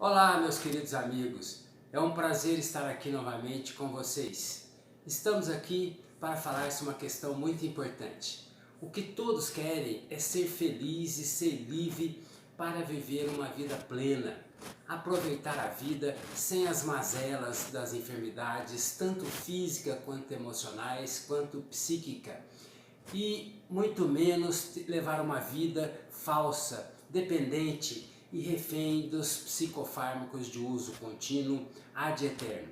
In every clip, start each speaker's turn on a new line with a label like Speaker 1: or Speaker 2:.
Speaker 1: Olá, meus queridos amigos, é um prazer estar aqui novamente com vocês. Estamos aqui para falar sobre uma questão muito importante. O que todos querem é ser feliz e ser livre para viver uma vida plena, aproveitar a vida sem as mazelas das enfermidades, tanto física quanto emocionais, quanto psíquica, e muito menos levar uma vida falsa, dependente e refém dos psicofármacos de uso contínuo ad eterno.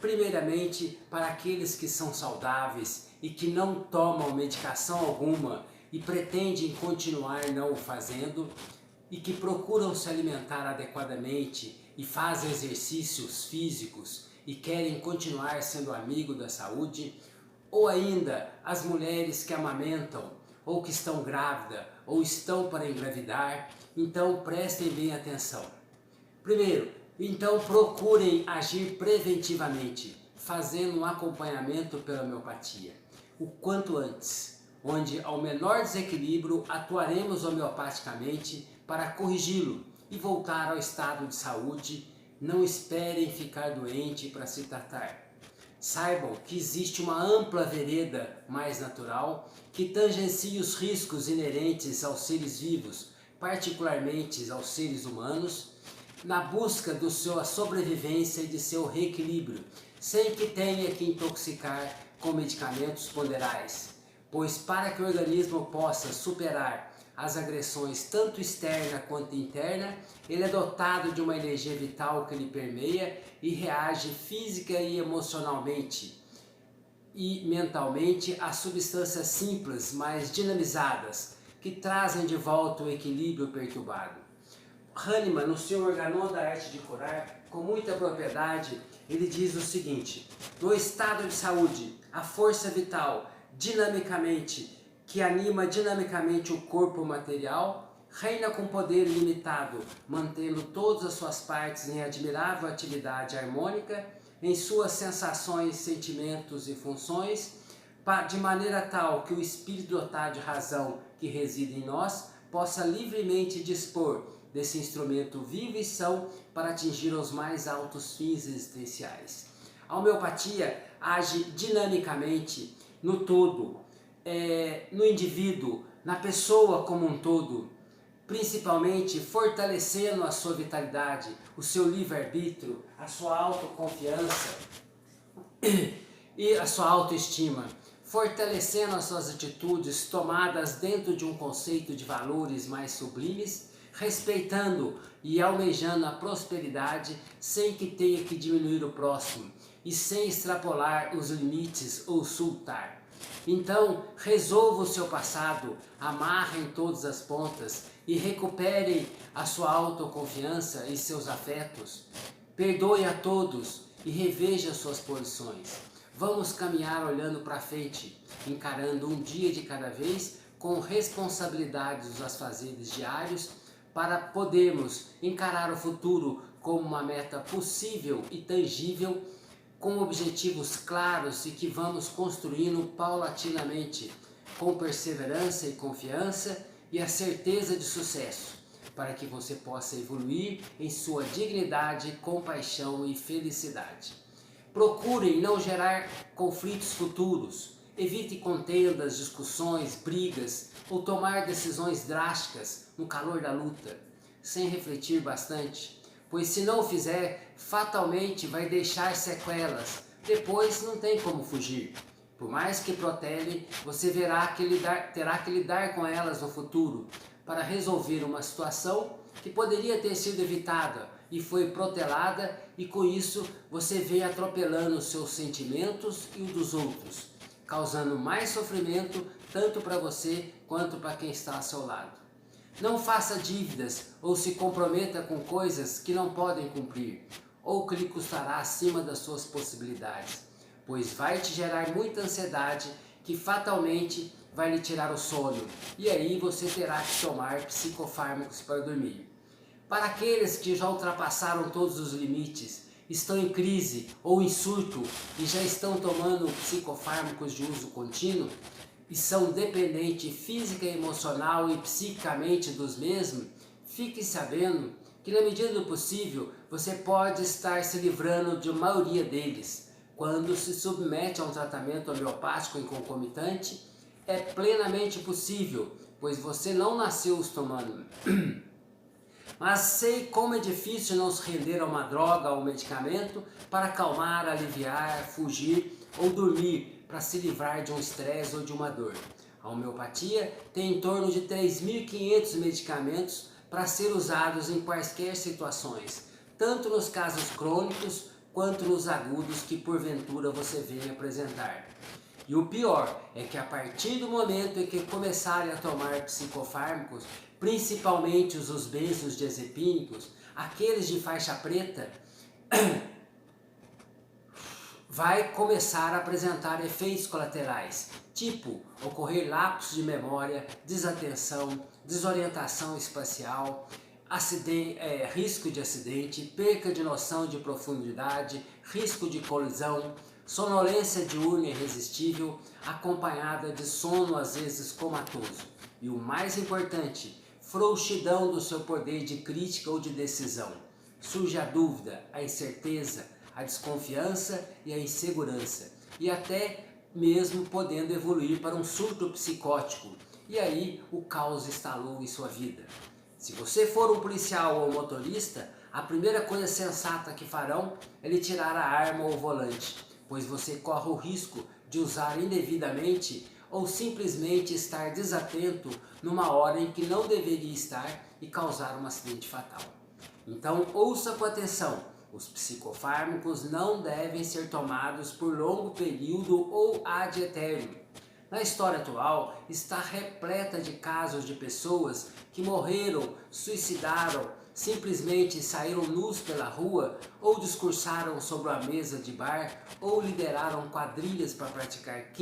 Speaker 1: Primeiramente, para aqueles que são saudáveis e que não tomam medicação alguma e pretendem continuar não o fazendo, e que procuram se alimentar adequadamente e fazem exercícios físicos e querem continuar sendo amigo da saúde, ou ainda as mulheres que amamentam, ou que estão grávidas, ou estão para engravidar, então prestem bem atenção. Primeiro, então procurem agir preventivamente, fazendo um acompanhamento pela homeopatia, o quanto antes, onde ao menor desequilíbrio atuaremos homeopaticamente para corrigi-lo e voltar ao estado de saúde. Não esperem ficar doente para se tratar. Saibam que existe uma ampla vereda mais natural que tangencia os riscos inerentes aos seres vivos, particularmente aos seres humanos, na busca da sua sobrevivência e de seu reequilíbrio, sem que tenha que intoxicar com medicamentos ponderais, pois para que o organismo possa superar as agressões tanto externa quanto interna, ele é dotado de uma energia vital que lhe permeia e reage física e emocionalmente e mentalmente a substâncias simples, mais dinamizadas, que trazem de volta o equilíbrio perturbado. Hahnemann, no seu Organon da Arte de Curar, com muita propriedade, ele diz o seguinte: no estado de saúde, a força vital, dinamicamente, que anima dinamicamente o corpo material, reina com poder ilimitado, mantendo todas as suas partes em admirável atividade harmônica, em suas sensações, sentimentos e funções, de maneira tal que o espírito dotado de razão que reside em nós possa livremente dispor desse instrumento vivo e são para atingir os mais altos fins existenciais. A homeopatia age dinamicamente no todo, no indivíduo, na pessoa como um todo, principalmente fortalecendo a sua vitalidade, o seu livre-arbítrio, a sua autoconfiança e a sua autoestima, fortalecendo as suas atitudes tomadas dentro de um conceito de valores mais sublimes, respeitando e almejando a prosperidade sem que tenha que diminuir o próximo e sem extrapolar os limites ou sultar. Então, resolva o seu passado, amarrem todas as pontas e recuperem a sua autoconfiança e seus afetos. Perdoe a todos e reveja suas posições. Vamos caminhar olhando para frente, encarando um dia de cada vez com responsabilidades dos afazeres diários para podermos encarar o futuro como uma meta possível e tangível, com objetivos claros e que vamos construindo paulatinamente, com perseverança e confiança e a certeza de sucesso, para que você possa evoluir em sua dignidade, compaixão e felicidade. Procurem não gerar conflitos futuros, evite contendas, discussões, brigas ou tomar decisões drásticas no calor da luta, sem refletir bastante, pois se não o fizer, fatalmente vai deixar sequelas, depois não tem como fugir. Por mais que protele, você terá que lidar com elas no futuro, para resolver uma situação que poderia ter sido evitada e foi protelada, e com isso você vem atropelando os seus sentimentos e os dos outros, causando mais sofrimento tanto para você quanto para quem está ao seu lado. Não faça dívidas ou se comprometa com coisas que não podem cumprir ou que lhe custará acima das suas possibilidades, pois vai te gerar muita ansiedade que fatalmente vai lhe tirar o sono e aí você terá que tomar psicofármacos para dormir. Para aqueles que já ultrapassaram todos os limites, estão em crise ou em surto e já estão tomando psicofármacos de uso contínuo, e são dependentes física, emocional e psiquicamente dos mesmos, fique sabendo que na medida do possível você pode estar se livrando de maioria deles. Quando se submete a um tratamento homeopático em concomitante, é plenamente possível, pois você não nasceu os tomando. Mas sei como é difícil não se render a uma droga ou medicamento para acalmar, aliviar, fugir ou dormir, para se livrar de um estresse ou de uma dor. A homeopatia tem em torno de 3.500 medicamentos para ser usados em quaisquer situações, tanto nos casos crônicos quanto nos agudos que porventura você venha apresentar. E o pior é que a partir do momento em que começarem a tomar psicofármacos, principalmente os benzodiazepínicos, aqueles de faixa preta, vai começar a apresentar efeitos colaterais, tipo ocorrer lapsos de memória, desatenção, desorientação espacial, risco de acidente, perca de noção de profundidade, risco de colisão, sonolência diurna irresistível, acompanhada de sono às vezes comatoso. E o mais importante, frouxidão do seu poder de crítica ou de decisão. Surge a dúvida, a incerteza, a desconfiança e a insegurança, e até mesmo podendo evoluir para um surto psicótico, e aí o caos instalou em sua vida. Se você for um policial ou um motorista, a primeira coisa sensata que farão é lhe tirar a arma ou o volante, pois você corre o risco de usar indevidamente ou simplesmente estar desatento numa hora em que não deveria estar e causar um acidente fatal. Então ouça com atenção. Os psicofármacos não devem ser tomados por longo período ou ad eternum. Na história atual, está repleta de casos de pessoas que morreram, suicidaram, simplesmente saíram nus pela rua, ou discursaram sobre a mesa de bar, ou lideraram quadrilhas para praticar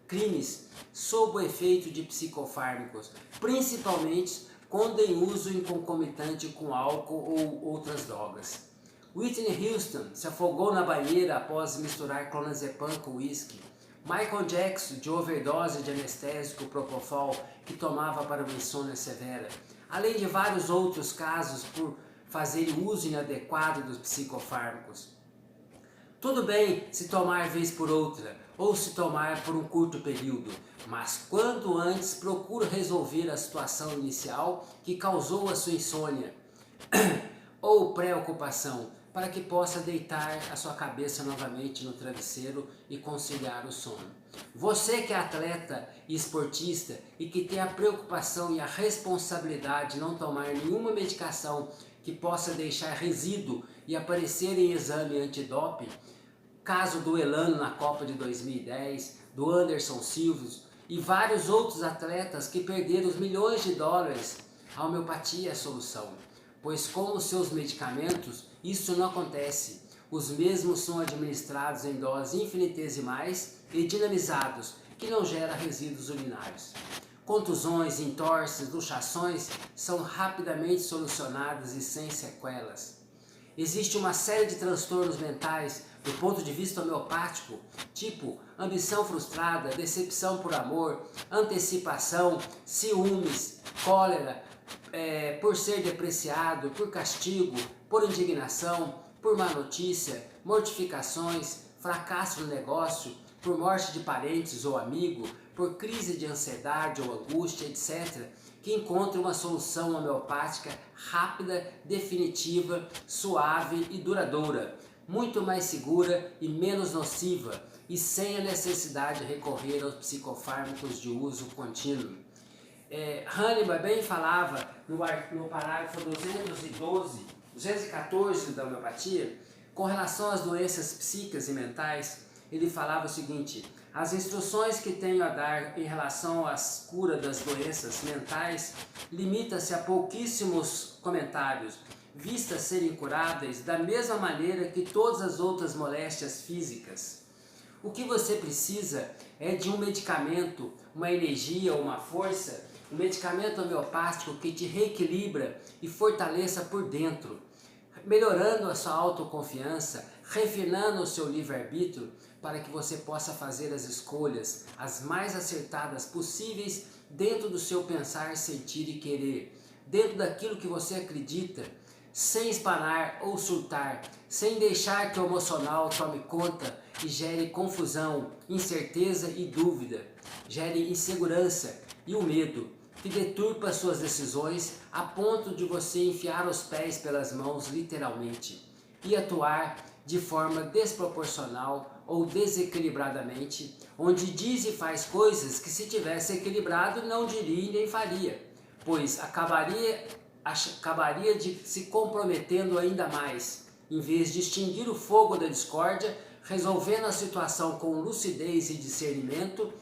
Speaker 1: crimes sob o efeito de psicofármacos, principalmente quando em uso em concomitante com álcool ou outras drogas. Whitney Houston se afogou na banheira após misturar clonazepam com uísque. Michael Jackson, de overdose de anestésico Propofol, que tomava para uma insônia severa. Além de vários outros casos por fazer uso inadequado dos psicofármacos. Tudo bem se tomar vez por outra, ou se tomar por um curto período, mas quanto antes procure resolver a situação inicial que causou a sua insônia ou preocupação, para que possa deitar a sua cabeça novamente no travesseiro e conciliar o sono. Você que é atleta e esportista e que tem a preocupação e a responsabilidade de não tomar nenhuma medicação que possa deixar resíduo e aparecer em exame antidoping, caso do Elano na Copa de 2010, do Anderson Silva e vários outros atletas que perderam os milhões de dólares, a homeopatia é a solução. Pois com os seus medicamentos, isso não acontece. Os mesmos são administrados em doses infinitesimais e dinamizados, que não geram resíduos urinários. Contusões, entorses, luxações são rapidamente solucionadas e sem sequelas. Existe uma série de transtornos mentais do ponto de vista homeopático, tipo ambição frustrada, decepção por amor, antecipação, ciúmes, cólera, por ser depreciado, por castigo, por indignação, por má notícia, mortificações, fracasso no negócio, por morte de parentes ou amigo, por crise de ansiedade ou angústia, etc., que encontre uma solução homeopática rápida, definitiva, suave e duradoura, muito mais segura e menos nociva, e sem a necessidade de recorrer aos psicofármacos de uso contínuo. Hannibal bem falava no parágrafo 214 da homeopatia, com relação às doenças psíquicas e mentais, ele falava o seguinte: as instruções que tenho a dar em relação à cura das doenças mentais limita-se a pouquíssimos comentários, vistas serem curáveis da mesma maneira que todas as outras moléstias físicas. O que você precisa é de um medicamento, uma energia ou uma força, um medicamento homeopático que te reequilibra e fortaleça por dentro, melhorando a sua autoconfiança, refinando o seu livre-arbítrio para que você possa fazer as escolhas as mais acertadas possíveis dentro do seu pensar, sentir e querer, dentro daquilo que você acredita, sem espanar ou surtar, sem deixar que o emocional tome conta e gere confusão, incerteza e dúvida, gere insegurança e o medo, que deturpa suas decisões a ponto de você enfiar os pés pelas mãos literalmente e atuar de forma desproporcional ou desequilibradamente, onde diz e faz coisas que se tivesse equilibrado não diria e nem faria, pois acabaria de se comprometendo ainda mais, em vez de extinguir o fogo da discórdia, resolvendo a situação com lucidez e discernimento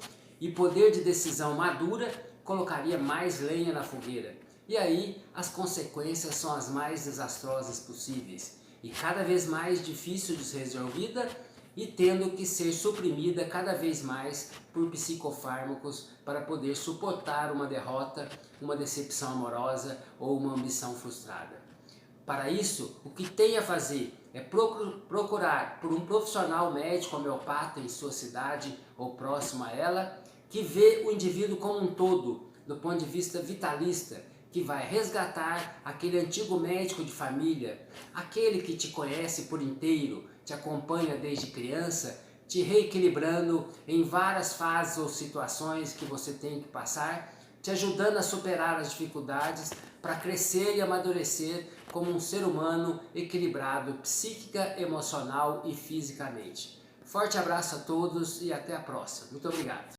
Speaker 1: e poder de decisão madura, colocaria mais lenha na fogueira. E aí as consequências são as mais desastrosas possíveis e cada vez mais difícil de ser resolvida e tendo que ser suprimida cada vez mais por psicofármacos para poder suportar uma derrota, uma decepção amorosa ou uma ambição frustrada. Para isso, o que tem a fazer é procurar por um profissional médico homeopata em sua cidade ou próximo a ela, que vê o indivíduo como um todo, do ponto de vista vitalista, que vai resgatar aquele antigo médico de família, aquele que te conhece por inteiro, te acompanha desde criança, te reequilibrando em várias fases ou situações que você tem que passar, te ajudando a superar as dificuldades para crescer e amadurecer como um ser humano equilibrado psíquica, emocional e fisicamente. Forte abraço a todos e até a próxima. Muito obrigado.